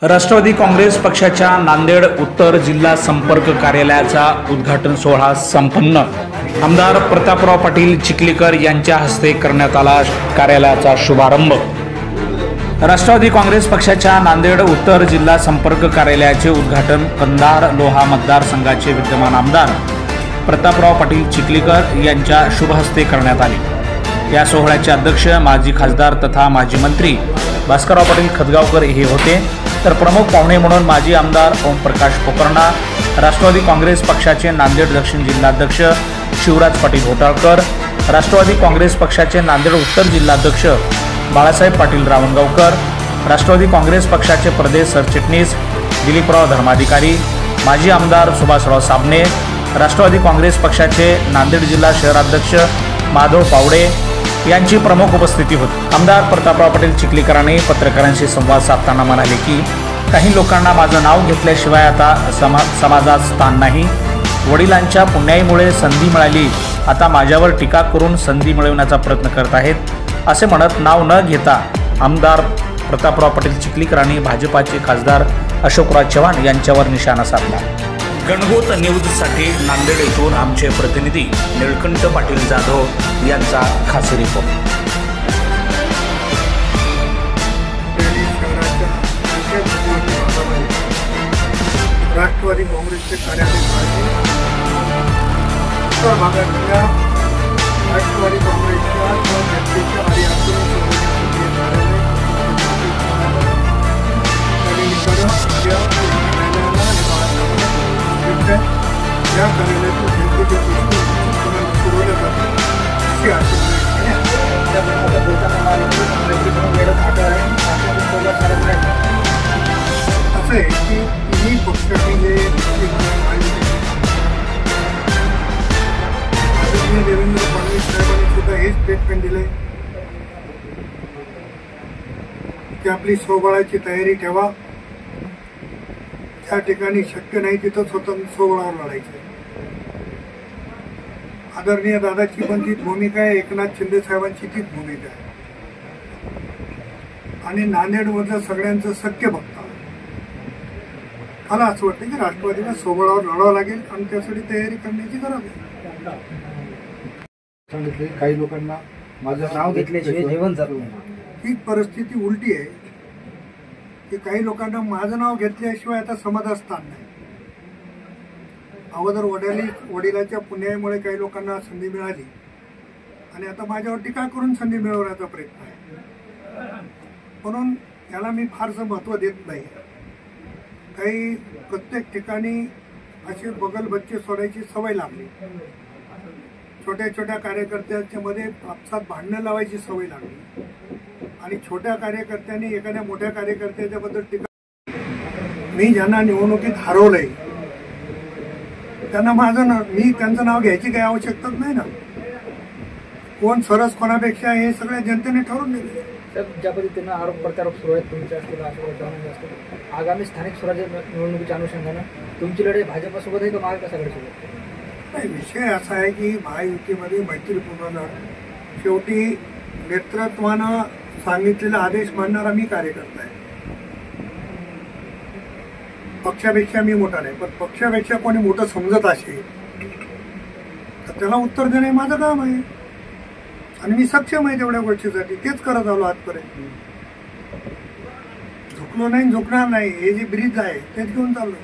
राष्ट्रवादी काँग्रेस पक्षाच्या नांदेड उत्तर जिल्हा संपर्क कार्यालयाचा उद्घाटन सोहळा संपन्न। आमदार प्रतापराव पाटील चिखलीकर यांच्या हस्ते करण्यात आला कार्यालयाचा शुभारंभ। राष्ट्रवादी काँग्रेस पक्षाच्या नांदेड उत्तर जिल्हा संपर्क कार्यालयाचे उद्घाटन कंधार लोहा मतदारसंघाचे विद्यमान आमदार प्रतापराव पाटील चिखलीकर यांच्या शुभ हस्ते करण्यात आले। या सोहळ्याचे अध्यक्ष माजी खासदार तथा माजी मंत्री भास्करराव पाटील खतगावकर हे होते, तर प्रमुख पाहुणे म्हणून माजी आमदार ओमप्रकाश पोकर्णा, राष्ट्रवादी काँग्रेस पक्षाचे नांदेड दक्षिण जिल्हाध्यक्ष शिवराज पाटील होटाळकर, राष्ट्रवादी काँग्रेस पक्षाचे नांदेड उत्तर जिल्हाध्यक्ष बाळासाहेब पाटील रावणगावकर, राष्ट्रवादी काँग्रेस पक्षाचे प्रदेश सरचिटणीस दिलीपराव धर्माधिकारी, माजी आमदार सुभाषराव साबणे, राष्ट्रवादी काँग्रेस पक्षाचे नांदेड जिल्हा शहराध्यक्ष माधव पावडे यांची प्रमुख उपस्थिती होती। आमदार प्रतापराव पाटील चिखलीकरांनी पत्रकारांशी संवाद साधताना म्हणाले की काही लोकांना माझं नाव घेतल्याशिवाय आता समाजात स्थान नाही। वडिलांच्या पुण्याईमुळे संधी मिळाली, आता माझ्यावर टीका करून संधी मिळवण्याचा प्रयत्न करत आहेत असे म्हणत नाव न घेता आमदार प्रतापराव पाटील चिखलीकरांनी भाजपाचे खासदार अशोकराव चव्हाण यांच्यावर निशाणा साधला। गणगोत न्यूजसाठी नांदेड येथून आमचे प्रतिनिधी निळकंठ पाटील जाधव यांचा खास रिपोर्ट। राष्ट्रवादी काँग्रेसचे कार्यालय उत्तर भागातल्या राष्ट्रवादी काँग्रेसच्या नेत्याच्या आणि या कार्यालयातून पुरवल्या असं आहे की तिन्ही पक्षाचे जे आदरणीय देवेंद्र फडणवीस साहेबांनी सुद्धा हे स्टेटमेंट दिले की आपली सोबळाची तयारी ठेवा, त्या ठिकाणी शक्य नाही तिथं स्वतंत्र सोबळावर लढायचं। आदरणीय दादाची पण तीच भूमिका आहे, एकनाथ शिंदे साहेबांची तीच भूमिका आहे आणि नांदेडमधलं सगळ्यांचं सत्य बघता मला असं वाटतं की राष्ट्रवादीला सोबळावर लढावं लागेल आणि त्यासाठी तयारी करण्याची गरज आहे। सांगितले काही लोकांना माझं नाव घेतल्याशिवाय जेवण चालू नाही, ही परिस्थिती उलटी आहे की काही लोकांना माझं नाव घेतल्याशिवाय आता समाजात स्थान नाही। अगोदर वडिलाच्या पुण्याईमुळे काही लोकांना संधी मिळाली आणि आता माझ्यावर टीका करून संधी मिळवण्याचा प्रयत्न आहे, म्हणून याला मी फारसं महत्त्व देत नाही। काही प्रत्येक ठिकाणी असे बगल बच्चे सोडायची सवय लागली, छोट्या छोट्या कार्यकर्त्यांच्या मध्ये आपसात भांडणं लावायची सवय लागली आणि छोट्या कार्यकर्त्यांनी एखाद्या मोठ्या कार्यकर्त्याच्या बद्दल टीका। मी ज्यांना निवडणुकीत हरवलंय त्यांना मी त्यांचं नाव घ्यायची काही आवश्यकताच नाही ना। कोण सरस कोणापेक्षा हे सगळ्या जनतेने ठरवून दिले। ज्या पद्धतीनं आरोप प्रत्यारोप सुरू आहेत तुमच्या असतील आगामी स्थानिक स्वराज्य निवडणुकीच्या अनुषंगानं तुमची लढाई भाजपसोबत आहे का महाविकास आघाडीसोबत? नाही, विषय असा आहे की महायुतीमध्ये मैत्रीपूर्ण लढ, शेवटी नेतृत्वानं सांगितलेला आदेश मानणारा मी कार्यकर्ता आहे। पक्षापेक्षा मी मोठा नाही, पण पक्षापेक्षा कोणी मोठं समजत असेल तर त्याला उत्तर देणे माझं काम आहे आणि मी सक्षम आहे तेवढ्या गोष्टीसाठी, तेच करत आलो आजपर्यंत। झुकलो नाही, झुकणार नाही, हे जे ब्रिज आहे तेच घेऊन चाललो।